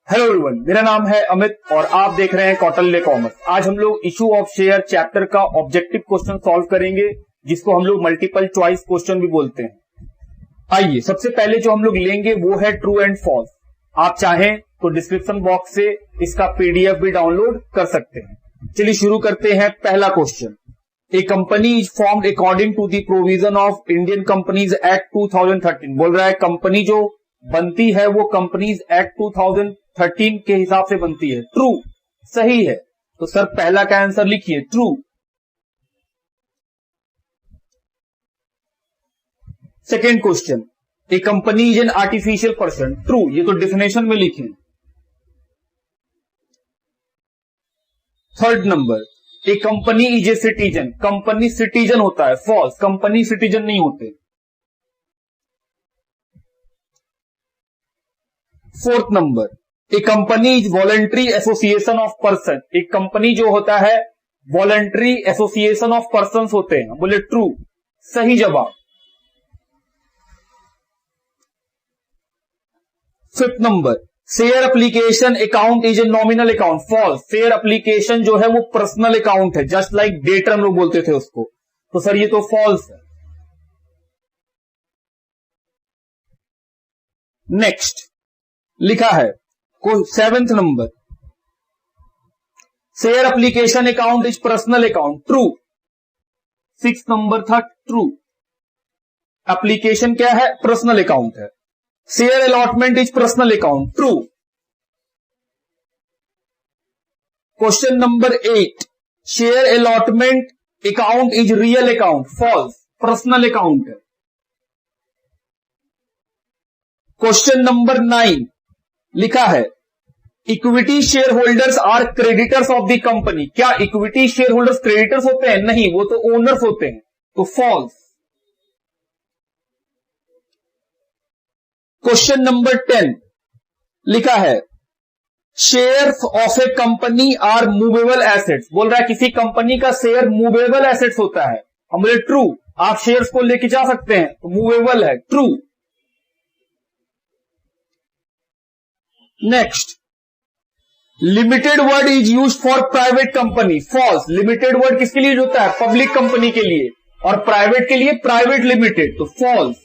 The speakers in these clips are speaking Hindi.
हेलो एवरीवन, मेरा नाम है अमित और आप देख रहे हैं कौटिल्य कॉमर्स। आज हम लोग इशू ऑफ शेयर चैप्टर का ऑब्जेक्टिव क्वेश्चन सॉल्व करेंगे, जिसको हम लोग मल्टीपल चॉइस क्वेश्चन भी बोलते हैं। आइए, सबसे पहले जो हम लोग लेंगे वो है ट्रू एंड फॉल्स। आप चाहें तो डिस्क्रिप्शन बॉक्स से इसका पीडीएफ भी डाउनलोड कर सकते हैं। चलिए शुरू करते हैं। पहला question, a company is formed according to the provision of Indian Companies Act 2013। बोल रहा है कंपनी जो बनती है वो कंपनीज एक्ट 2013 के हिसाब से बनती है। ट्रू, सही है। तो सर पहला का आंसर लिखिए true. Second question, a company is an artificial person. True, ये तो डिफिनेशन में लिखे। Third number, A company is a citizen. Company citizen होता है। फॉल्स, कंपनी सिटीजन नहीं होते। Fourth number, A company is voluntary association of person. एक कंपनी जो होता है वॉलंटरी एसोसिएशन ऑफ पर्सन होते हैं। बोले ट्रू, सही जवाब। Fifth number, share application account is a nominal account. False, share application जो है वो पर्सनल अकाउंट है, जस्ट लाइक डेटर हम लोग बोलते थे उसको। तो सर ये तो फॉल्स है। नेक्स्ट लिखा है seventh number, share application account is personal account. True. Six number था ट्रू। एप्लीकेशन क्या है? पर्सनल अकाउंट है। Share allotment is personal account. True. Question number 8, share allotment account is real account. False, personal account है। क्वेश्चन नंबर 9 लिखा है equity share holders are creditors of the company. क्या इक्विटी शेयर होल्डर्स क्रेडिटर्स होते हैं? नहीं, वो तो ओनर्स होते हैं। तो फॉल्स। क्वेश्चन नंबर 10 लिखा है shares of a company are movable assets. बोल रहा है किसी कंपनी का शेयर मूवेबल एसेट्स होता है। हम बोले ट्रू, आप शेयर्स को लेके जा सकते हैं, तो मूवेबल है। True. Next, limited word is use for private company. False, limited word किसके लिए होता है? पब्लिक कंपनी के लिए, और प्राइवेट के लिए प्राइवेट लिमिटेड। तो false.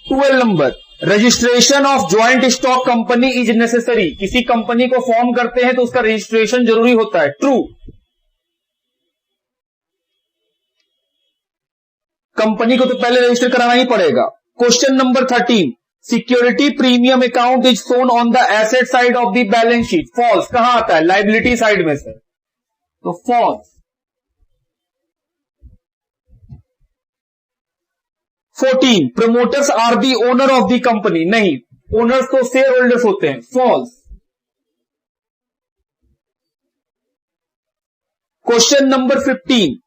12 number, registration of joint stock company is necessary. किसी कंपनी को फॉर्म करते हैं तो उसका रजिस्ट्रेशन जरूरी होता है। ट्रू। कंपनी को तो पहले रजिस्टर कराना ही पड़ेगा। Question number 13, security premium account is shown on the asset side of the balance sheet. False, कहां आता है? लायबिलिटी साइड में सर। तो false. 14, promoters are the owner of the company. नहीं, ओनर्स तो शेयर होल्डर्स होते हैं। False. Question number 15,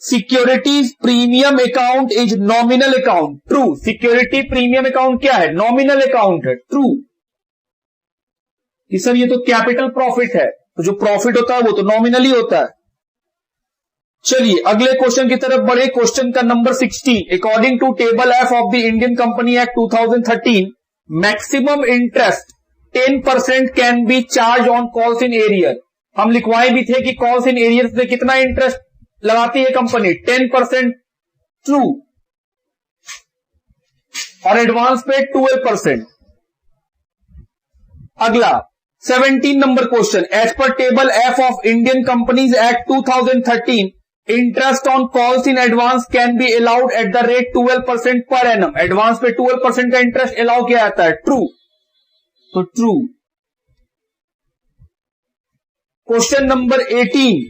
securities premium account is nominal account. True, security premium account क्या है? नॉमिनल अकाउंट है। ट्रू। कि सर ये तो कैपिटल प्रॉफिट है, तो जो प्रॉफिट होता है वो तो नॉमिनली होता है। चलिए अगले क्वेश्चन की तरफ बढ़े। क्वेश्चन का number 16, according to table F of the Indian Company Act 2013, maximum interest 10% can be charge on calls in arrear. हम लिखवाए भी थे कि कॉल्स इन एरियर से कितना इंटरेस्ट लगाती है कंपनी? 10%। ट्रू। और एडवांस पे 12%। अगला 17 number question, as per table F of Indian Companies Act 2013, interest on calls in advance can be allowed at the rate 12% per annum. Advance पे 12% का इंटरेस्ट अलाउ किया जाता है। ट्रू। तो ट्रू। क्वेश्चन नंबर 18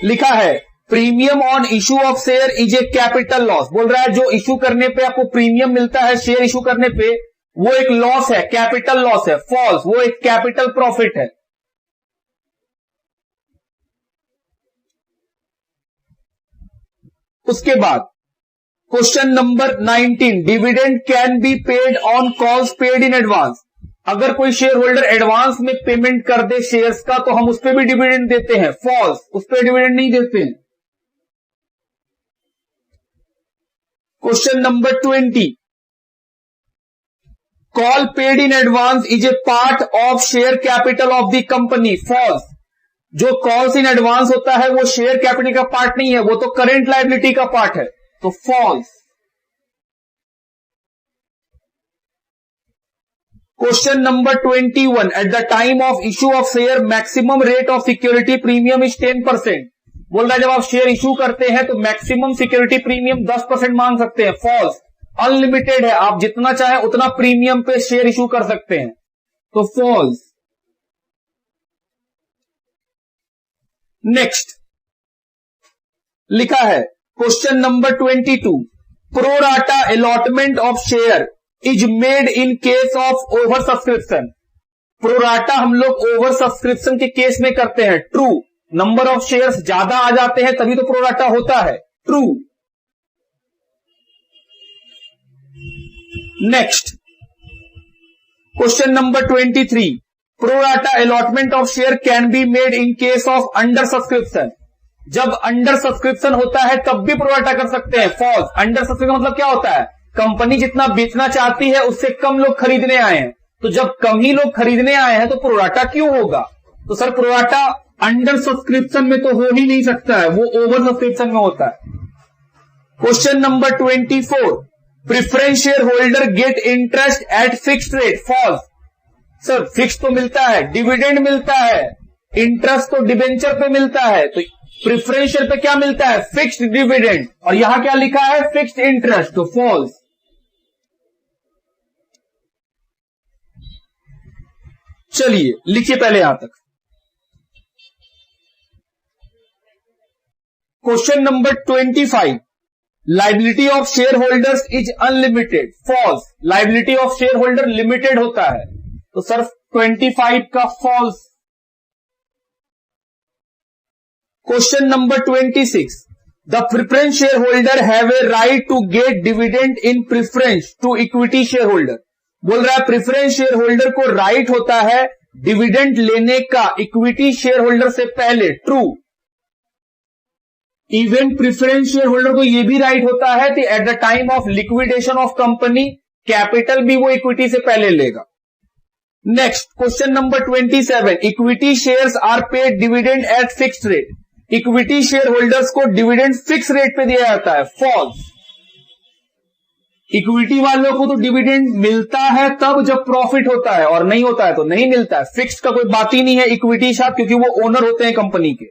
लिखा है premium on issue of share is a capital loss. बोल रहा है जो इशू करने पे आपको प्रीमियम मिलता है, शेयर इशू करने पे, वो एक लॉस है, कैपिटल लॉस है। फॉल्स, वो एक कैपिटल प्रॉफिट है। उसके बाद question number 19, dividend can be paid on calls paid in advance. अगर कोई शेयर होल्डर एडवांस में पेमेंट कर दे शेयर्स का तो हम उस पर भी डिविडेंड देते हैं। फॉल्स, उस पर डिविडेंड नहीं देते हैं। Question number 20, call paid in advance is a part of share capital of the company, false. जो कॉल्स इन एडवांस होता है वो शेयर कैपिटल का पार्ट नहीं है, वो तो करेंट लायबिलिटी का पार्ट है, तो false. Question number 21, at the time of issue of share maximum rate of security premium is 10%। बोल रहा है जब आप शेयर इशू करते हैं तो मैक्सिमम सिक्योरिटी प्रीमियम 10% मांग सकते हैं, फॉल्स। अनलिमिटेड है, आप जितना चाहें उतना प्रीमियम पे शेयर इशू कर सकते हैं, तो फॉल्स। नेक्स्ट लिखा है question number 22, pro rata allotment of share is made in case of over subscription. Pro rata हम लोग ओवर सब्सक्रिप्शन के केस में करते हैं, ट्रू। नंबर ऑफ शेयर्स ज्यादा आ जाते हैं तभी तो प्रोराटा होता है, true. Next question number 23, pro rata allotment of share can be made in case of under subscription. जब अंडर सब्सक्रिप्शन होता है तब भी प्रोराटा कर सकते हैं, फॉल्स। अंडर सब्सक्रिप्शन मतलब क्या होता है, कंपनी जितना बेचना चाहती है उससे कम लोग खरीदने आए हैं, तो जब कम ही लोग खरीदने आए हैं तो प्रोराटा क्यों होगा। तो सर प्रोराटा अंडर सब्सक्रिप्शन में तो हो ही नहीं सकता है, वो ओवर सब्सक्रिप्शन में होता है। Question number 24, preference share holder get interest at fixed rate, false. Sir fix तो मिलता है, डिविडेंड मिलता है, इंटरेस्ट तो डिबेंचर पे मिलता है, तो प्रेफरेंस शेयर पे क्या मिलता है, फिक्स्ड डिविडेंड, और यहां क्या लिखा है, फिक्स्ड इंटरेस्ट, तो फॉल्स। चलिए लिखिए पहले यहां तक। Question number 25, liability of share holders is unlimited, false. Liability of share holder limited होता है, तो सर 25 का false. Question number 26, the preference share holder have a right to get dividend in preference to equity share holder. बोल रहा है प्रेफरेंस शेयर होल्डर को राइट होता है डिविडेंड लेने का इक्विटी शेयर होल्डर से पहले, true. Even preference share holder को यह भी राइट होता है कि at the time of liquidation of company capital भी वो इक्विटी से पहले लेगा। Next question number 27, equity shares are paid dividend at fixed rate. Equity share holders को डिविडेंड फिक्स रेट पे दिया जाता है, फॉल्स। इक्विटी वालों को तो डिविडेंड मिलता है तब जब प्रॉफिट होता है, और नहीं होता है तो नहीं मिलता है, फिक्स्ड का कोई बात ही नहीं है इक्विटी साथ, क्योंकि वो ओनर होते हैं कंपनी के।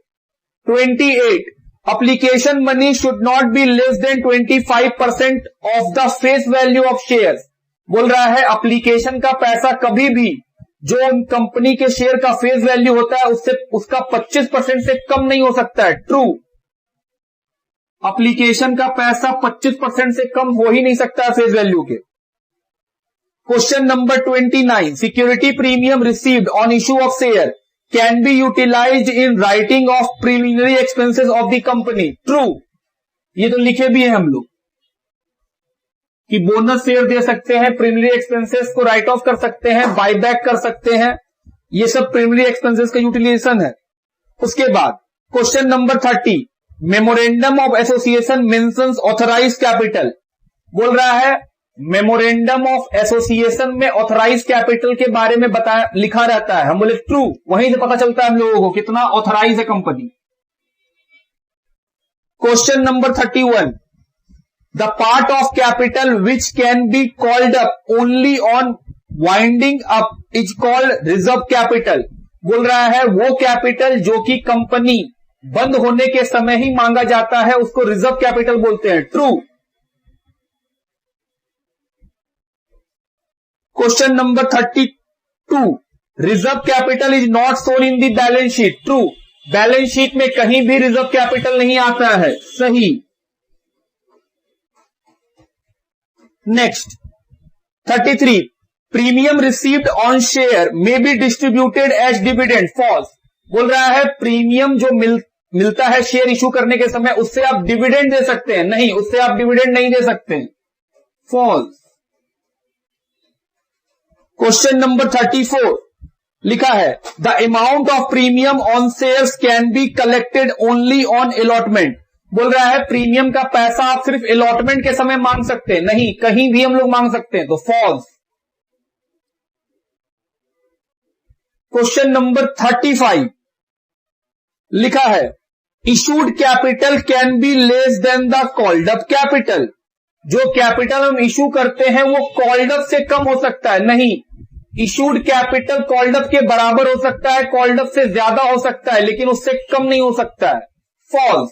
28, application money should not be less than 25% of the face value of shares. बोल रहा है एप्लीकेशन का पैसा कभी भी जो कंपनी के शेयर का फेस वैल्यू होता है उससे उसका 25% से कम नहीं हो सकता है, ट्रू। एप्लीकेशन का पैसा 25% से कम हो ही नहीं सकता है फेस वैल्यू के। Question number 29, security premium received on issue of share can be utilised in writing off preliminary expenses of the company, true. ये तो लिखे भी हैं हम लोग कि बोनस शेयर दे सकते हैं, प्रिलिमिनरी एक्सपेंसेस को राइट ऑफ कर सकते हैं, बायबैक कर सकते हैं, ये सब प्रिलिमिनरी एक्सपेंसेस का यूटिलाइजेशन है। उसके बाद question number 30, memorandum of association mentions authorised capital. बोल रहा है मेमोरेंडम ऑफ एसोसिएशन में ऑथराइज कैपिटल के बारे में बताया लिखा रहता है, हम बोले ट्रू। वहीं से पता चलता है हम लोगों को कितना ऑथराइज है company. Question number 31, the part of capital which can be called up only on winding up is called reserve capital. बोल रहा है वो कैपिटल जो कि कंपनी बंद होने के समय ही मांगा जाता है उसको रिजर्व कैपिटल बोलते हैं, true. Question number 32, reserve capital is not shown in the balance sheet, true. Balance sheet में कहीं भी रिजर्व कैपिटल नहीं आता है, सही। Next 33, premium received on share may be distributed as dividend, false. बोल रहा है प्रीमियम जो मिलता है शेयर इशू करने के समय उससे आप डिविडेंड दे सकते हैं, नहीं, उससे आप डिविडेंड नहीं दे सकते, फॉल्स। क्वेश्चन नंबर 34 लिखा है the amount of premium on shares can be collected only on allotment. बोल रहा है प्रीमियम का पैसा आप सिर्फ अलॉटमेंट के समय मांग सकते हैं, नहीं, कहीं भी हम लोग मांग सकते हैं, तो फॉल्स। क्वेश्चन नंबर 35 लिखा है issued capital can be less than the called up capital. जो कैपिटल हम इशू करते हैं वो कॉल्ड अप से कम हो सकता है? नहीं, इशूड कैपिटल कॉल्ड अप के बराबर हो सकता है, कॉल्ड अप से ज्यादा हो सकता है, लेकिन उससे कम नहीं हो सकता है। False.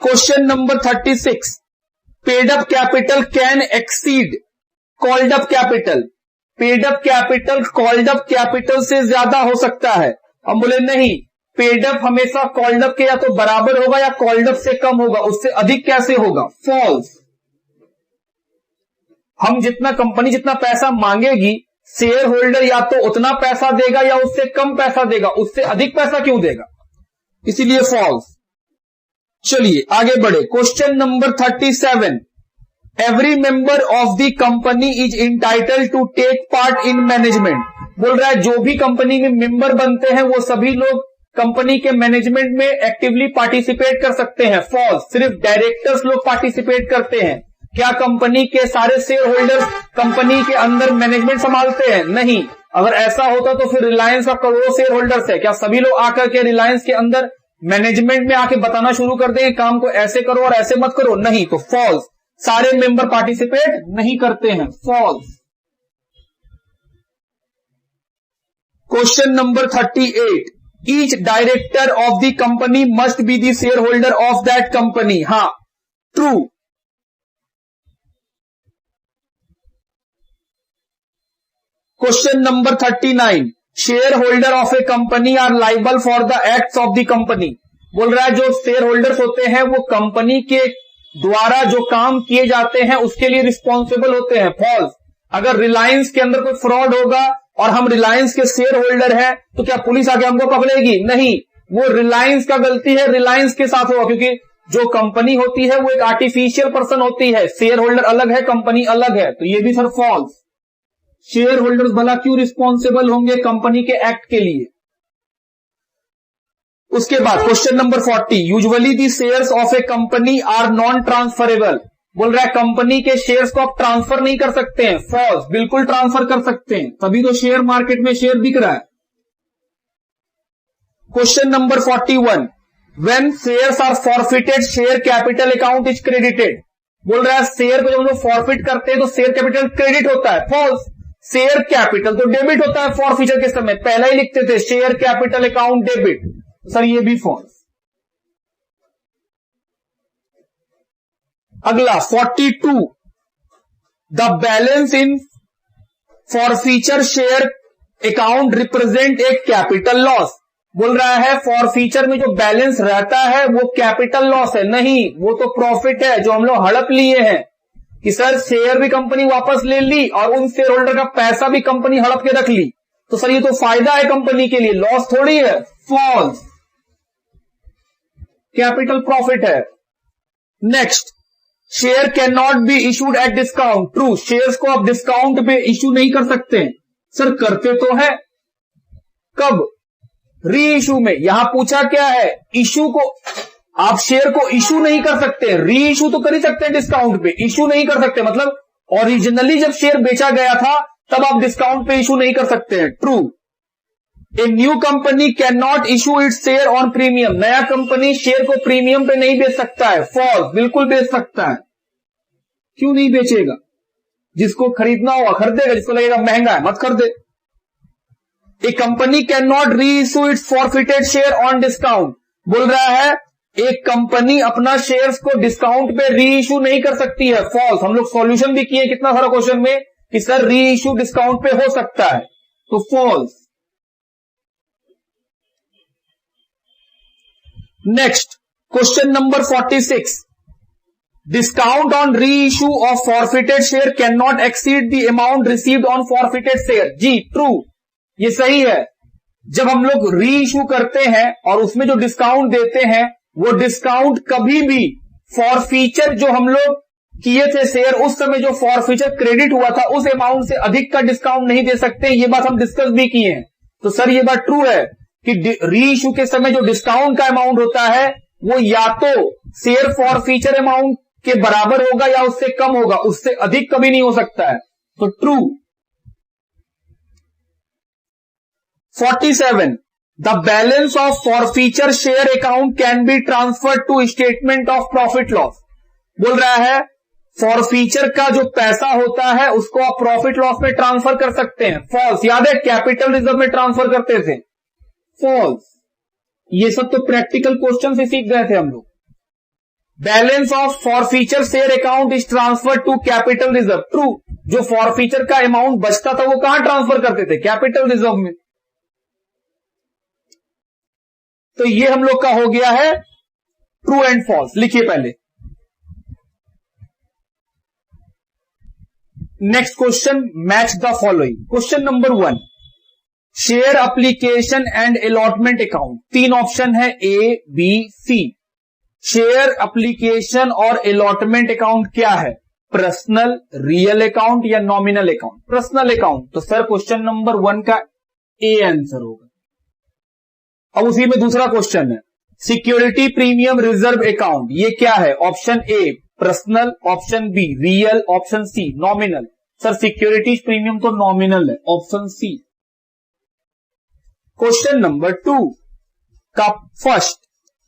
Question number 36 paid up capital can exceed called up capital. Paid up capital called up capital से ज्यादा हो सकता है। हम बोले नहीं, पेड अप हमेशा कॉल्ड अप के या तो बराबर होगा या कॉल्ड अप से कम होगा, उससे अधिक कैसे होगा? फॉल्स। हम जितना कंपनी जितना पैसा मांगेगी शेयर होल्डर या तो उतना पैसा देगा या उससे कम पैसा देगा, उससे अधिक पैसा क्यों देगा? इसीलिए फॉल्स। चलिए आगे बढ़े। Question number 37 every member of the company is entitled to take part in management. बोल रहा है जो भी कंपनी में मेंबर बनते हैं वो सभी लोग कंपनी के मैनेजमेंट में एक्टिवली पार्टिसिपेट कर सकते हैं। फॉल्स। सिर्फ डायरेक्टर्स लोग पार्टिसिपेट करते हैं। क्या कंपनी के सारे शेयर होल्डर्स कंपनी के अंदर मैनेजमेंट संभालते हैं? नहीं। अगर ऐसा होता तो फिर रिलायंस का करोड़ों शेयर होल्डर्स है, क्या सभी लोग आकर के रिलायंस के अंदर मैनेजमेंट में आके बताना शुरू कर देंगे काम को ऐसे करो और ऐसे मत करो? नहीं। तो फॉल्स, सारे मेंबर पार्टिसिपेट नहीं करते हैं। False. Question number 38 each director of the company must be the share holder of that company. हाँ, true. Question number 39 share holder of a company are liable for the acts of the company. बोल रहा है जो शेयर होल्डर्स होते हैं वो कंपनी के द्वारा जो काम किए जाते हैं उसके लिए रिस्पॉन्सिबल होते हैं। फॉल्स। अगर रिलायंस के अंदर कोई फ्रॉड होगा और हम रिलायंस के शेयर होल्डर हैं तो क्या पुलिस आके हमको पकड़ेगी? नहीं, वो रिलायंस का गलती है, रिलायंस के साथ होगा, क्योंकि जो कंपनी होती है वो एक आर्टिफिशियल पर्सन होती है, शेयर होल्डर अलग है, कंपनी अलग है। तो ये भी सर फॉल्स। शेयर होल्डर्स भला क्यों रिस्पॉन्सिबल होंगे कंपनी के एक्ट के लिए? उसके बाद question number 40 usually the shares of a company are non transferable. बोल रहा है कंपनी के शेयर्स को आप ट्रांसफर नहीं कर सकते हैं। फॉल्स। बिल्कुल ट्रांसफर कर सकते हैं, तभी तो शेयर मार्केट में शेयर बिक रहा है। Question number 41 when shares are forfeited share capital account is credited. बोल रहा है शेयर को जब हम लोग फॉरफिट करते हैं तो शेयर कैपिटल क्रेडिट होता है। फॉल्स। शेयर कैपिटल तो डेबिट होता है फॉरफिचर के समय, पहला ही लिखते थे share capital account debit. Sir ये भी फॉल्स। अगला 42 the balance in forfeiture share account represent a capital loss. बोल रहा है फॉरफीचर में जो बैलेंस रहता है वो कैपिटल लॉस है। नहीं, वो तो प्रॉफिट है जो हम लोग हड़प लिए हैं कि सर शेयर भी कंपनी वापस ले ली और उन शेयर होल्डर का पैसा भी कंपनी हड़प के रख ली, तो सर ये तो फायदा है कंपनी के लिए, लॉस थोड़ी है। फॉल्स। कैपिटल प्रॉफिट है। Next share can not be issued at discount. True. Shares को आप डिस्काउंट पे इशू नहीं कर सकते। सर करते तो है, कब? री इशू में। यहां पूछा क्या है, इशू को आप शेयर को इशू नहीं कर सकते, री इशू तो कर ही सकते हैं डिस्काउंट पे, इशू नहीं कर सकते। मतलब ओरिजिनली जब शेयर बेचा गया था तब आप डिस्काउंट पे इशू नहीं कर सकते हैं। True. A new company can not issue its share on premium. नया कंपनी शेयर को प्रीमियम पे नहीं बेच सकता है। फॉल्स। बिल्कुल बेच सकता है। क्यों नहीं बेचेगा? जिसको खरीदना होगा खरीदेगा, जिसको लगेगा महंगा है मत खरीदे। ए कंपनी कैन नॉट री issue it's forfeited share on discount. बोल रहा है एक कंपनी अपना शेयर्स को डिस्काउंट पे री इशू नहीं कर सकती है। फॉल्स। हम लोग सॉल्यूशन भी किए कितना सारा क्वेश्चन में कि सर री इशू डिस्काउंट पे हो सकता है, तो false. Next question number 46 discount on re issue of forfeited share can not exceed the amount received on forfeited share. जी ट्रू, ये सही है। जब हम लोग री इशू करते हैं और उसमें जो डिस्काउंट देते हैं वो डिस्काउंट कभी भी फॉरफीचर जो हम लोग किए थे शेयर उस समय जो फॉरफीचर क्रेडिट हुआ था उस अमाउंट से अधिक का डिस्काउंट नहीं दे सकते। ये बात हम डिस्कस भी किए हैं। तो सर ये बात ट्रू है कि री इशू के समय जो डिस्काउंट का अमाउंट होता है वो या तो शेयर फॉरफीचर अमाउंट के बराबर होगा या उससे कम होगा, उससे अधिक कभी नहीं हो सकता है। तो true. 47 the balance of forfeiture share account can be transferred to statement of profit loss. बोल रहा है फॉरफीचर का जो पैसा होता है उसको आप प्रॉफिट लॉस में ट्रांसफर कर सकते हैं। फॉल्स। याद है कैपिटल रिजर्व में ट्रांसफर करते थे। फॉल्स। ये सब तो प्रैक्टिकल क्वेश्चन से सीख गए थे हम लोग। Balance of forfeiture share account is transfer to capital reserve. True. जो फॉरफीचर का अमाउंट बचता था वो कहां ट्रांसफर करते थे? कैपिटल रिजर्व में। तो ये हम लोग का हो गया है ट्रू एंड फॉल्स। लिखिए पहले। Next question, match the following. Question number 1, share application and allotment account. 3 option है A, B, C. Share application और अलॉटमेंट अकाउंट क्या है? पर्सनल, रियल अकाउंट या नॉमिनल अकाउंट? Personal account. तो सर क्वेश्चन नंबर 1 का ए आंसर होगा। अब उसी में दूसरा क्वेश्चन है, सिक्योरिटी प्रीमियम रिजर्व अकाउंट। ये क्या है? Option A personal, option B real, option C nominal. Sir securities premium तो नॉमिनल है, ऑप्शन सी। क्वेश्चन नंबर 2 का first,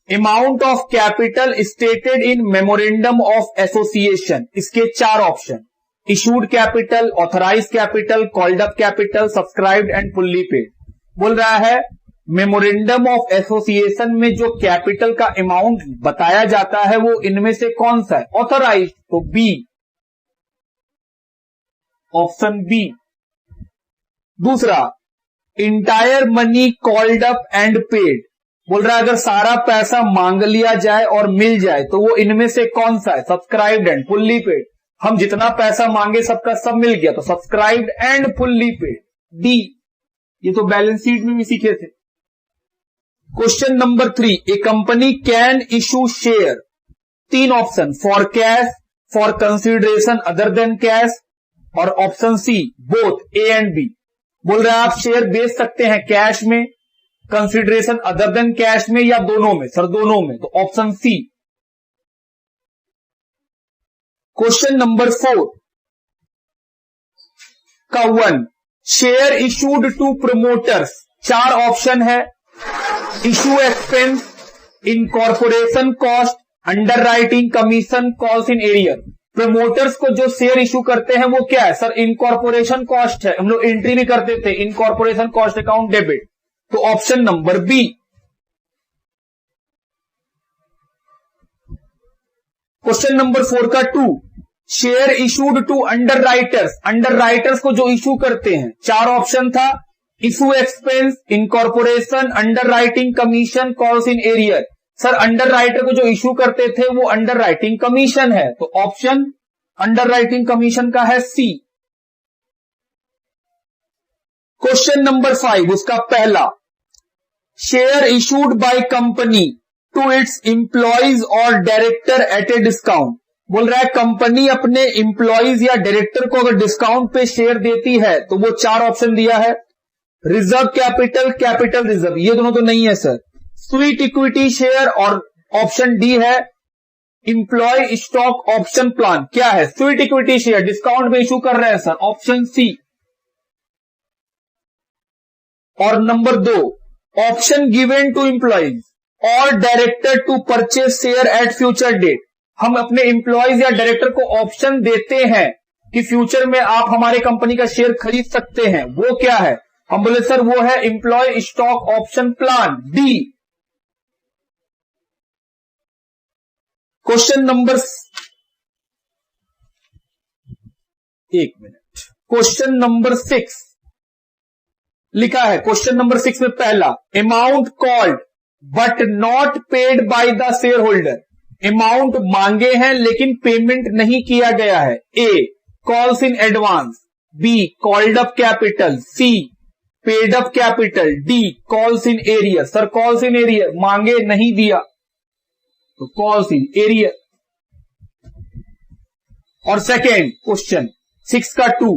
amount of capital stated in memorandum of association. इसके 4 option, issued capital, authorise capital, called up capital, subscribed and fully paid. बोल रहा है मेमोरेंडम ऑफ एसोसिएशन में जो कैपिटल का अमाउंट बताया जाता है वो इनमें से कौन सा है? ऑथराइज, तो बी, ऑप्शन बी। दूसरा, entire money called up and paid. बोल रहा है अगर सारा पैसा मांग लिया जाए और मिल जाए तो वो इनमें से कौन सा है? Subscribed and fully paid. हम जितना पैसा मांगे सबका सब मिल गया तो subscribed and fully paid, D. ये तो बैलेंस शीट में भी सीखे थे। Question number 3, a company can issue share. 3 option, for cash, for consideration other than cash और option C both, A and B. बोल रहे हैं आप शेयर बेच सकते हैं कैश में, कंसिडरेशन अदर देन कैश में या दोनों में? सर दोनों में, तो ऑप्शन सी। क्वेश्चन नंबर 4 का 1, share issued to promoters. 4 option है, issue expense, incorporation cost, underwriting commission, calls in arrear. Promoters को जो शेयर इशू करते हैं वो क्या है? सर इनकॉर्पोरेशन कॉस्ट है। हम लोग एंट्री भी करते थे इनकॉर्पोरेशन कॉस्ट अकाउंट डेबिट, तो option number B. Question number 4 का 2, share issued to underwriters. Underwriters को जो इशू करते हैं, 4 ऑप्शन था, issue expense, incorporation, underwriting commission, calls in arrear. Sir underwriter को जो इशू करते थे वो अंडर राइटिंग कमीशन है, तो ऑप्शन अंडर राइटिंग कमीशन का है सी। क्वेश्चन नंबर 5 उसका पहला, share issued by company to its employees और डायरेक्टर एट ए डिस्काउंट। बोल रहा है कंपनी अपने एम्प्लॉइज या डायरेक्टर को अगर डिस्काउंट पे शेयर देती है तो वो 4 ऑप्शन दिया है, रिजर्व कैपिटल, कैपिटल रिजर्व, ये दोनों तो नहीं है सर। स्वीट इक्विटी शेयर और ऑप्शन डी है इंप्लॉय स्टॉक ऑप्शन प्लान। क्या है? स्वीट इक्विटी शेयर डिस्काउंट में इशू कर रहे हैं सर, ऑप्शन सी। और number 2, option given to employees और director to purchase share at future date. हम अपने एम्प्लॉइज या डायरेक्टर को ऑप्शन देते हैं कि फ्यूचर में आप हमारे कंपनी का शेयर खरीद सकते हैं, वो क्या है? हम बोले सर वो है employee stock option plan, D. Question number 6 लिखा है। क्वेश्चन नंबर 6 में पहला, amount called but not paid by the share holder. Amount मांगे हैं लेकिन पेमेंट नहीं किया गया है। A calls in advance, B called up capital, C paid up capital, D calls in arrear. Sir calls in arrear मांगे नहीं दिया तो कॉल्स इन एरियर। और सेकेंड क्वेश्चन 6 का 2,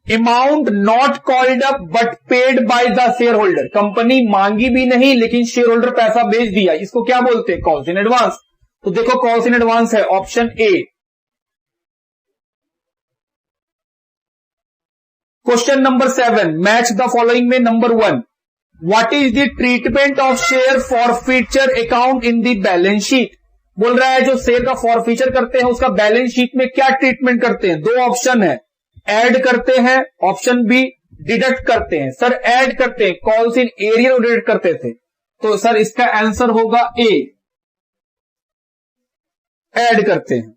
amount not called up but paid by the share holder. Company मांगी भी नहीं लेकिन शेयर होल्डर पैसा भेज दिया, इसको क्या बोलते हैं? Calls in advance. तो देखो कॉल्स इन एडवांस है, option A. Question number 7, match the following में number 1, what is the treatment of share forfeiture account in the balance sheet. बोल रहा है जो शेयर का फॉरफीचर करते हैं उसका बैलेंस शीट में क्या ट्रीटमेंट करते हैं। दो ऑप्शन है, ऐड करते हैं, ऑप्शन बी डिडक्ट करते हैं। सर ऐड करते हैं, कॉल्स इन एरियर डिडक्ट करते थे, तो सर इसका आंसर होगा ए, ऐड करते हैं।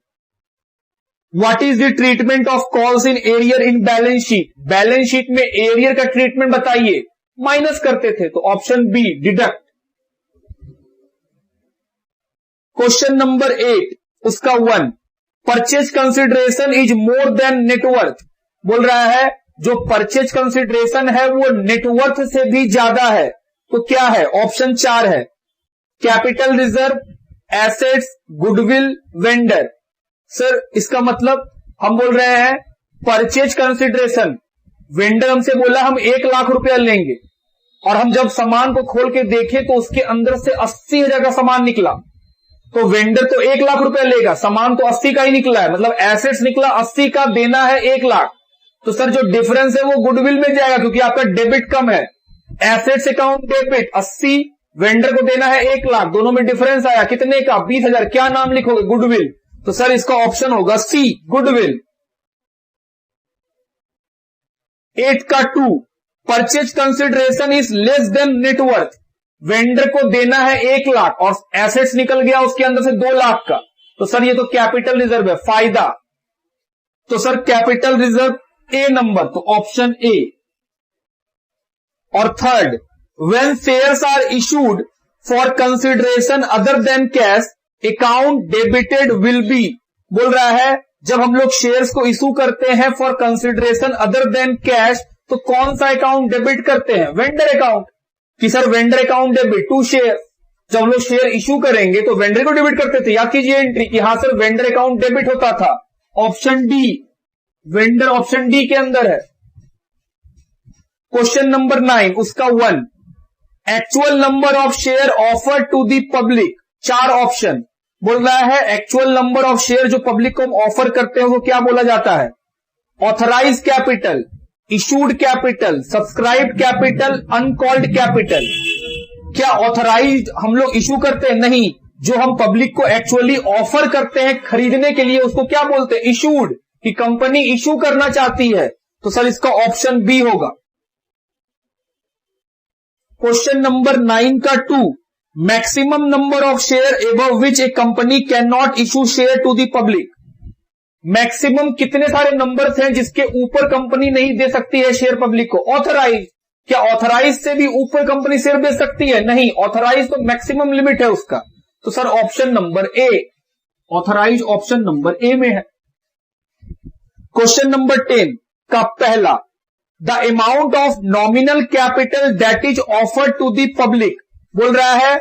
What is the treatment of calls in arrear in balance sheet. Balance sheet में एरियर का ट्रीटमेंट बताइए, माइनस करते थे, तो option B deduct. Question number 8 उसका 1, purchase consideration is more than net worth. बोल रहा है जो परचेज कंसिडरेशन है वो नेटवर्थ से भी ज्यादा है, तो क्या है। ऑप्शन 4 है, capital reserve, assets, goodwill, vendor. Sir इसका मतलब हम बोल रहे हैं परचेज कंसिडरेशन, वेंडर हमसे बोला हम 1 लाख रुपया लेंगे और हम जब सामान को खोल के देखे तो उसके अंदर से 80,000 का सामान निकला, तो वेंडर तो 1 लाख रुपया लेगा, सामान तो 80 का ही निकला है, मतलब एसेट्स निकला 80 का, देना है 1 लाख। तो सर जो डिफरेंस है वो गुडविल में जाएगा क्योंकि आपका डेबिट कम है। एसेट्स अकाउंट डेबिट 80, वेंडर को देना है 1 लाख, दोनों में डिफरेंस आया कितने का, 20,000। क्या नाम लिखोगे, गुडविल। तो सर इसका ऑप्शन होगा सी, गुडविल। 8 का 2, purchase consideration is less than net worth. Vendor को देना है 1 लाख और एसेट्स निकल गया उसके अंदर से 2 लाख का, तो सर ये तो कैपिटल रिजर्व है, फायदा। तो sir capital reserve A number, तो ऑप्शन ए। और third, when shares are issued for consideration other than cash account debited will be. बोल रहा है जब हम लोग शेयर्स को इशू करते हैं for consideration other than cash, तो कौन सा अकाउंट डेबिट करते हैं, वेंडर अकाउंट। कि sir vendor account debit to share, जब हम लोग शेयर इशू करेंगे तो वेंडर को डेबिट करते थे। याद कीजिए एंट्री कि हाँ सर वेंडर अकाउंट डेबिट होता था, option D, vendor option D के अंदर है। क्वेश्चन नंबर 9 उसका 1, actual number of share offer to the public. 4 option. बोल रहा है एक्चुअल नंबर ऑफ शेयर जो पब्लिक को हम ऑफर करते हैं वो क्या बोला जाता है, authorise capital, issued capital, subscribe capital, uncalled capital. क्या ऑथराइज्ड हम लोग इशू करते हैं, नहीं, जो हम पब्लिक को एक्चुअली ऑफर करते हैं खरीदने के लिए उसको क्या बोलते हैं, इशूड, कि कंपनी इशू करना चाहती है, तो सर इसका ऑप्शन बी होगा। क्वेश्चन नंबर 9 का 2, maximum number of share above which a company can not issue share to the public. Maximum कितने सारे नंबर्स हैं जिसके ऊपर कंपनी नहीं दे सकती है शेयर पब्लिक को, ऑथराइज। क्या ऑथराइज से भी ऊपर कंपनी शेयर दे सकती है, नहीं, ऑथराइज तो मैक्सिमम लिमिट है उसका, तो sir option number A, authorise option number A में है। क्वेश्चन नंबर 10 का पहला, the amount of nominal capital that is offered to the public. बोल रहा है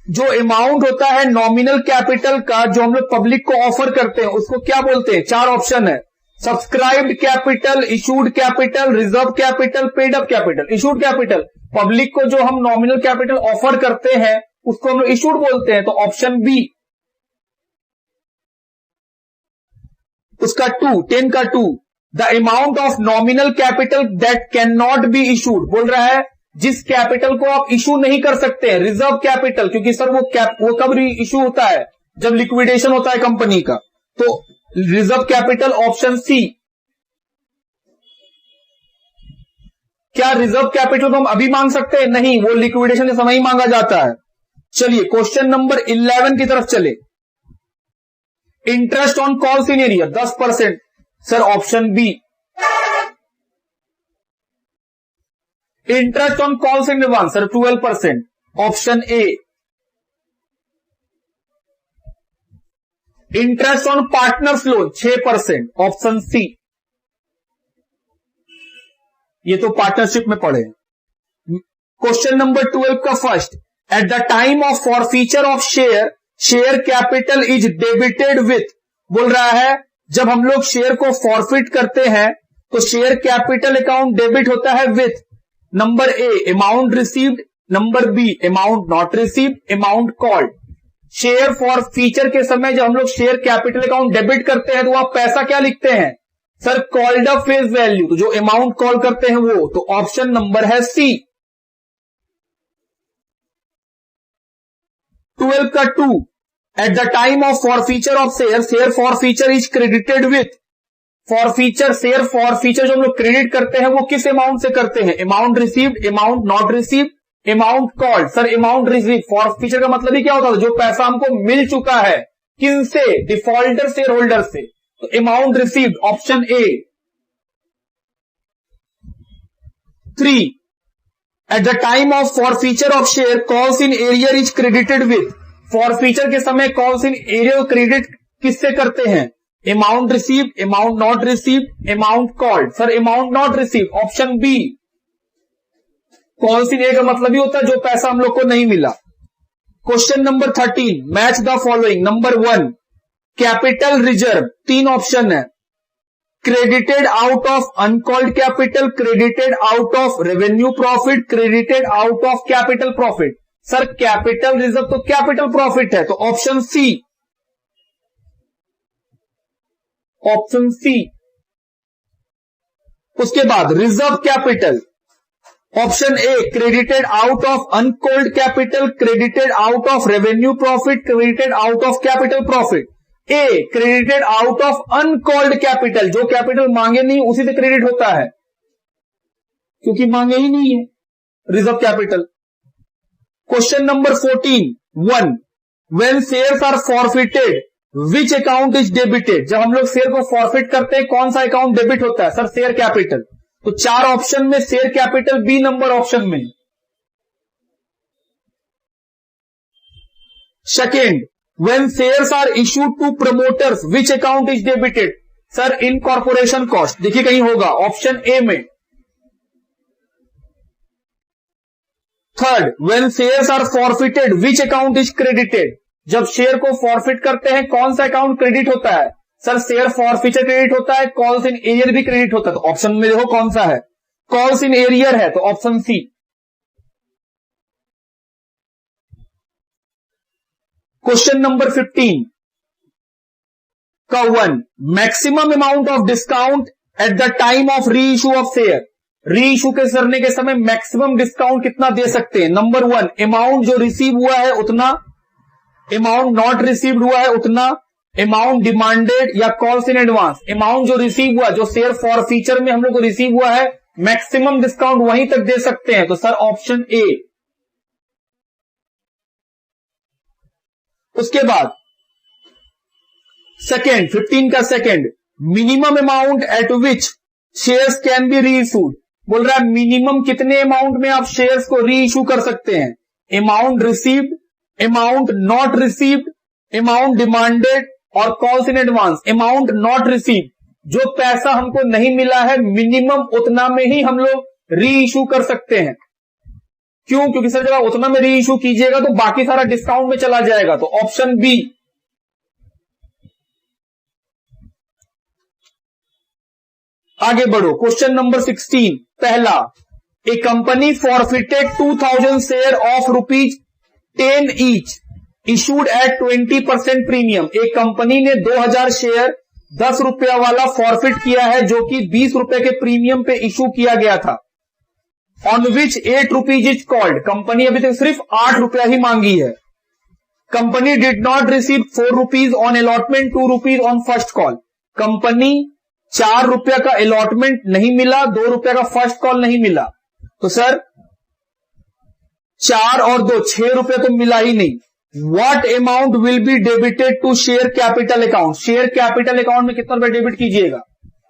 जो अमाउंट होता है नॉमिनल कैपिटल का जो हम लोग पब्लिक को ऑफर करते हैं उसको क्या बोलते हैं। 4 ऑप्शन है, subscribed capital, issued capital, reserve capital, paid up capital. Issued capital, public को जो हम नॉमिनल कैपिटल ऑफर करते हैं उसको हम लोग इशूड बोलते हैं, तो ऑप्शन बी। उसका 2, 10 का 2, the amount of nominal capital that can not be issued. बोल रहा है जिस कैपिटल को आप इशू नहीं कर सकते हैं, रिजर्व कैपिटल, क्योंकि सर वो कब इशू होता है, जब लिक्विडेशन होता है कंपनी का, तो रिजर्व कैपिटल ऑप्शन सी। क्या रिजर्व कैपिटल को हम अभी मांग सकते हैं, नहीं, वो लिक्विडेशन के समय ही मांगा जाता है। चलिए क्वेश्चन नंबर 11 की तरफ चले, interest on calls in arrear 10%, sir option B. Interest on calls in advance sir 12%, option A. Interest on partners loan 6%, option C. ये तो पार्टनरशिप में पढ़े। क्वेश्चन नंबर 12 का first, at the time of forfeiture of share, share capital is debited with. बोल रहा है जब हम लोग शेयर को फॉरफिट करते हैं तो शेयर कैपिटल अकाउंट डेबिट होता है with, number A amount received, number B amount not received, amount called. Share forfeiture के समय जब हम लोग शेयर कैपिटल अकाउंट डेबिट करते हैं तो आप पैसा क्या लिखते हैं, sir called up face value, तो जो अमाउंट कॉल करते हैं वो, तो ऑप्शन नंबर है सी। 12 का 2 eight the time of forfeiture of share, share forfeiture is credited with, forfeiture share forfeiture जो हम लोग क्रेडिट करते हैं वो किस अमाउंट से करते हैं, amount received, amount not received, amount called. Sir amount received, forfeiture का मतलब ही क्या होता था, जो पैसा हमको मिल चुका है, किनसे, डिफॉल्टर शेयर होल्डर से, तो amount received option A. 3 at the time of forfeiture of share calls in arrear is credited with, फॉरफीचर के समय कॉल्स इन एरियर क्रेडिट किससे करते हैं, amount received, amount not received, amount called. Sir amount not received option B. Calls in a का मतलब ही होता है जो पैसा हम लोग को नहीं मिला। Question number 13, match the following. Number 1 capital reserve, 3 option है, credited out of uncalled capital, credited out of revenue profit, credited out of capital profit. Sir capital reserve तो कैपिटल प्रॉफिट है, तो ऑप्शन सी, ऑप्शन सी। उसके बाद reserve capital, option A credited out of uncalled capital, credited out of revenue profit, credited out of capital profit. A credited out of uncalled capital, जो कैपिटल मांगे नहीं उसी से क्रेडिट होता है, क्योंकि मांगे ही नहीं है reserve capital. Question number 14 when shares are forfeited which account is debited, जब हम लोग शेयर को फॉरफिट करते हैं कौन सा अकाउंट डेबिट होता है, सर शेयर कैपिटल। तो 4 ऑप्शन में share capital B number option में। Second when shares are issued to promoters which account is debited, sir incorporation cost, देखिए कहीं होगा ऑप्शन ए में। Third when shares are forfeited which account is credited, जब शेयर को फॉरफिट करते हैं कौन सा अकाउंट क्रेडिट होता है, सर शेयर फॉरफीचर क्रेडिट होता है, कॉल्स इन एरियर भी क्रेडिट होता है, तो ऑप्शन में देखो कौन सा है, कॉल्स इन एरियर है, तो ऑप्शन सी। क्वेश्चन नंबर 15 का 1 maximum amount of discount at the time of री इशू ऑफ शेयर, री इशू के करने के समय मैक्सिमम डिस्काउंट कितना दे सकते हैं। नंबर 1 अमाउंट जो रिसीव हुआ है उतना, अमाउंट नॉट रिसीव्ड हुआ है उतना, अमाउंट डिमांडेड या कॉल्स इन एडवांस। अमाउंट जो रिसीव हुआ, जो शेयर फॉरफीचर में हम लोग को रिसीव हुआ है, मैक्सिमम डिस्काउंट वहीं तक दे सकते हैं, तो सर ऑप्शन ए। उसके बाद सेकेंड 15 का second minimum amount at which shares can be री इशूड, बोल रहा है मिनिमम कितने अमाउंट में आप शेयर्स को री इशू कर सकते हैं, amount received, amount not received, amount demanded और calls in advance. Amount not received, जो पैसा हमको नहीं मिला है मिनिमम उतना में ही हम लोग री इशू कर सकते हैं। क्यों? क्योंकि सर जब आप उतना में री इशू कीजिएगा तो बाकी सारा डिस्काउंट में चला जाएगा, तो ऑप्शन बी। आगे बढ़ो, क्वेश्चन नंबर 16 पहला, a company forfeited 2000 share of ₹10 each issued at 20% premium. एक कंपनी ने 2000 शेयर 10 रुपया वाला फॉरफिट किया है जो कि 20 रुपए के प्रीमियम पे इशू किया गया था। On which 8 rupees is called, company अभी तक सिर्फ 8 रुपया ही मांगी है। Company did not receive 4 rupees on allotment, 2 rupees on first call. Company 4 रुपया का अलॉटमेंट नहीं मिला, 2 रुपया का फर्स्ट कॉल नहीं मिला, तो सर 4 और 2 6 रुपया तो मिला ही नहीं। What amount will be debited to share capital account, share capital account में कितना रुपया डेबिट कीजिएगा,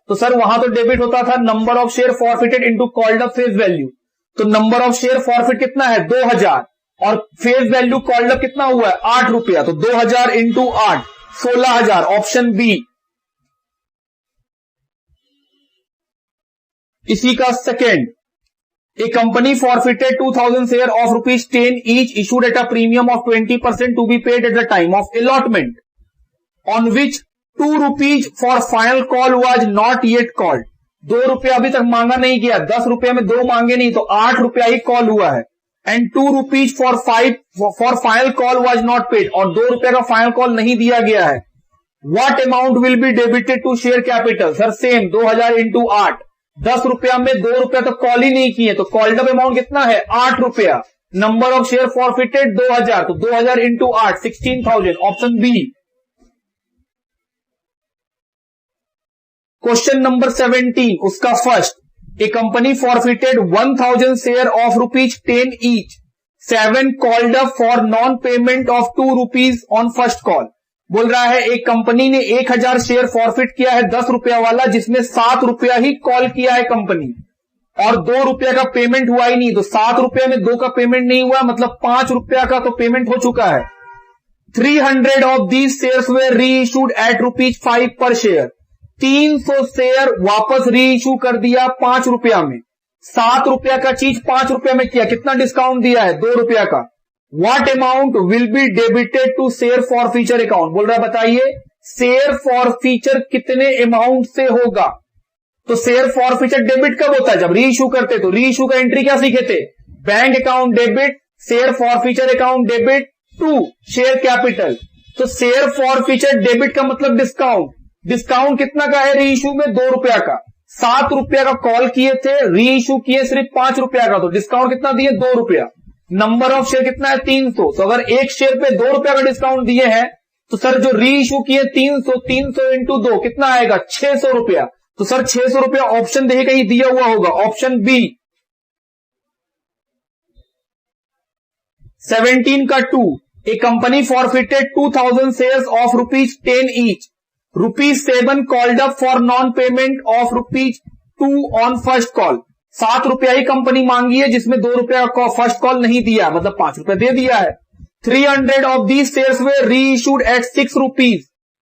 तो सर वहां तो डेबिट होता था number of share forfeited into called up face value. तो नंबर ऑफ शेयर फॉरफिट कितना है 2000 और फेस वैल्यू कॉल्ड अप कितना हुआ है 8 रुपया, तो 2000 इंटू 8 16,000, ऑप्शन बी। इसी का second, a company forfeited 2000 share of ₹10 each issued at a premium of 20% to be paid at the time of allotment, on which 2 rupees for final call was not yet called. 2 रुपया अभी तक मांगा नहीं गया, 10 रुपया में 2 मांगे नहीं, तो 8 रुपया ही कॉल हुआ है। And 2 rupees for final call was not paid, और 2 रुपया का फाइनल कॉल नहीं दिया गया है। What amount will be debited to share capital, sir same 2000 into 8, 10 रुपया में 2 रुपया तो कॉल ही नहीं किए, तो कॉल्ड अप अमाउंट कितना है 8 रुपया, नंबर ऑफ शेयर फॉरफिटेड 2000, तो 2000 into 8 16,000, option B. Question number 17 उसका first, a company forfeited 1000 share of ₹10 each, 7 called up for non payment of ₹2 on first call. बोल रहा है एक कंपनी ने 1000 शेयर फॉरफिट किया है 10 रुपया वाला, जिसमें 7 रुपया ही कॉल किया है कंपनी, और 2 रुपया का पेमेंट हुआ ही नहीं, तो 7 रुपया में 2 का पेमेंट नहीं हुआ, मतलब 5 रुपया का तो पेमेंट हो चुका है। 300 ऑफ दीज शेयर्स वेर री इशूड एट ₹5 पर शेयर, 300 शेयर वापस री इशू कर दिया 5 रुपया में। 7 रुपया का चीज 5 रुपया में किया, कितना डिस्काउंट दिया है? 2 रुपया का। What amount will be debited to share forfeiture account? बोल रहा है बताइए शेयर फॉर फीचर कितने अमाउंट से होगा। तो शेयर फॉर फीचर डेबिट कब होता है? जब री इशू करते। तो री इशू का एंट्री क्या सीखे थे? Bank account debit, share forfeiture account debit to share capital. तो शेयर फॉर फीचर डेबिट का मतलब डिस्काउंट। डिस्काउंट कितना का है री इशू में? 2 रुपया का। 7 रुपया का कॉल किए थे, री इशू किए सिर्फ 5 रुपया का, तो डिस्काउंट कितना दिए? 2 रुपया। नंबर ऑफ शेयर कितना है? 300। तो अगर एक शेयर पे 2 रुपया का डिस्काउंट दिए हैं, तो सर जो री इशू किए 300 इंटू 2 कितना आएगा? 600 रुपया। तो सर 600 रुपया ऑप्शन देखिए कहीं दिया हुआ होगा, ऑप्शन बी। 17 का 2, a company forfeited 2000 shares of ₹10 each, ₹7 called up for non payment of ₹2 on first call. 7 रुपया ही कंपनी मांगी है, जिसमें 2 रुपया का फर्स्ट कॉल नहीं दिया, मतलब 5 रुपया दे दिया है। 300 ऑफ दीज शेयर्स वे री इशूड एट ₹6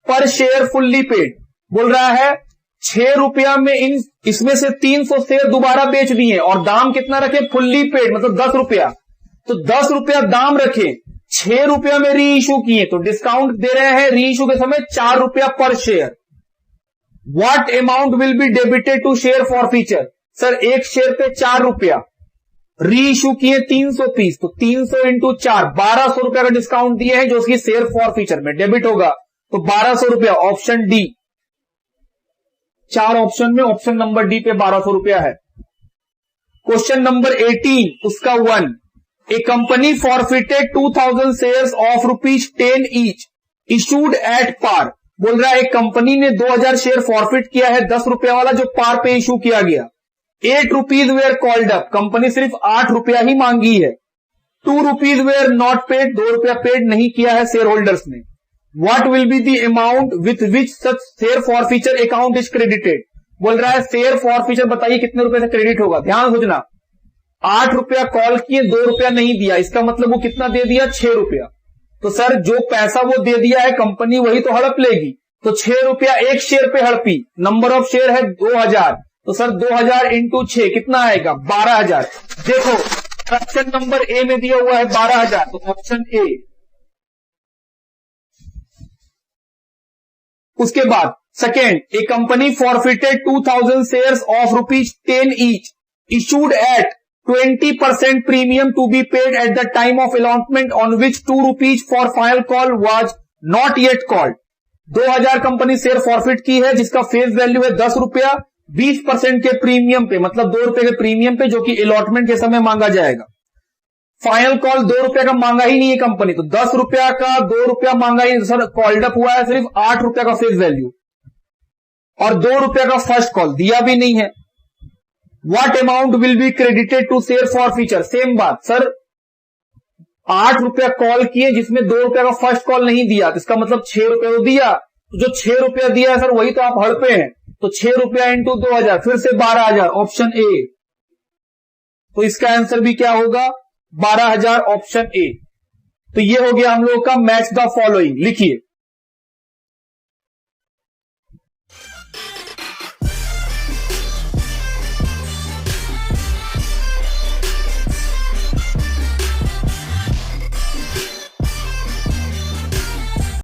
पर शेयर फुल्ली पेड। बोल रहा है 6 रुपया में इसमें से 300 शेयर दोबारा बेच दिए, और दाम कितना रखे? फुल्ली पेड, मतलब 10 रुपया। तो 10 रुपया दाम रखे, 6 रुपया में री इशू किए, तो डिस्काउंट दे रहे हैं री इशू के समय 4 रुपया पर share. What amount will be debited to share forfeiture? Sir एक शेयर पे 4 रुपया, री इशू किए 300 पीस, तो 300 इंटू 4 1200 रुपया का डिस्काउंट दिए हैं, जो उसकी शेयर फॉर फीचर में डेबिट होगा, तो 1200 रुपया, ऑप्शन डी। 4 ऑप्शन में ऑप्शन नंबर डी पे 1200 रुपया है। क्वेश्चन नंबर 18 उसका 1, a company forfeited 2000 shares of ₹10 each issued at par. बोल रहा है एक कंपनी ने 2000 शेयर फॉरफिट किया है 10 रुपया वाला, जो पार पे इशू किया गया। ₹8 वेयर कॉल्ड अप, कंपनी सिर्फ 8 रुपया ही मांगी है। ₹2 वेयर नॉट पेड, 2 रुपया पेड नहीं किया है शेयर होल्डर्स ने। What will be the amount with which such share forfeiture account is credited? बोल रहा है शेयर फॉर फीचर बताइए कितने रुपए से क्रेडिट होगा। ध्यान सोचना, 8 रुपया कॉल किए, 2 रुपया नहीं दिया, इसका मतलब वो कितना दे दिया? 6 रुपया। तो सर जो पैसा वो दे दिया है कंपनी वही तो हड़प लेगी, तो 6 रुपया एक शेयर पे हड़पी। नंबर ऑफ शेयर है 2000, तो सर 2000 इंटू 6 कितना आएगा? 12000। देखो ऑप्शन नंबर ए में दिया हुआ है 12000, तो ऑप्शन ए। उसके बाद second, a company forfeited 2000 shares of ₹10 each issued at 20% premium to be paid at the time of allotment on which ₹2 for final call was not yet called. 2000 company share forfeit की है, जिसका फेस वैल्यू है 10 रुपया, 20% के प्रीमियम पे, मतलब 2 रुपए के प्रीमियम पे, जो कि अलॉटमेंट के समय मांगा जाएगा। फाइनल कॉल 2 रुपया का मांगा ही नहीं है कंपनी, तो 10 रुपया का 2 रुपया मांगा ही, सर कॉल्ड अप हुआ है सिर्फ 8 रुपया का फेस वैल्यू, और 2 रुपया का फर्स्ट कॉल दिया भी नहीं है। What amount will be credited to share forfeiture? Same बात, सर 8 रुपया कॉल किए, जिसमें 2 रुपया का फर्स्ट कॉल नहीं दिया, तो इसका मतलब 6 रुपया तो दिया, तो जो 6 रुपया दिया है सर वही तो आप हड़पे हैं, तो 6 रुपया इंटू 2000 फिर से 12000, ऑप्शन ए। तो इसका आंसर भी क्या होगा? 12000, ऑप्शन ए। तो ये हो गया हम लोग का मैच द फॉलोइंग। लिखिए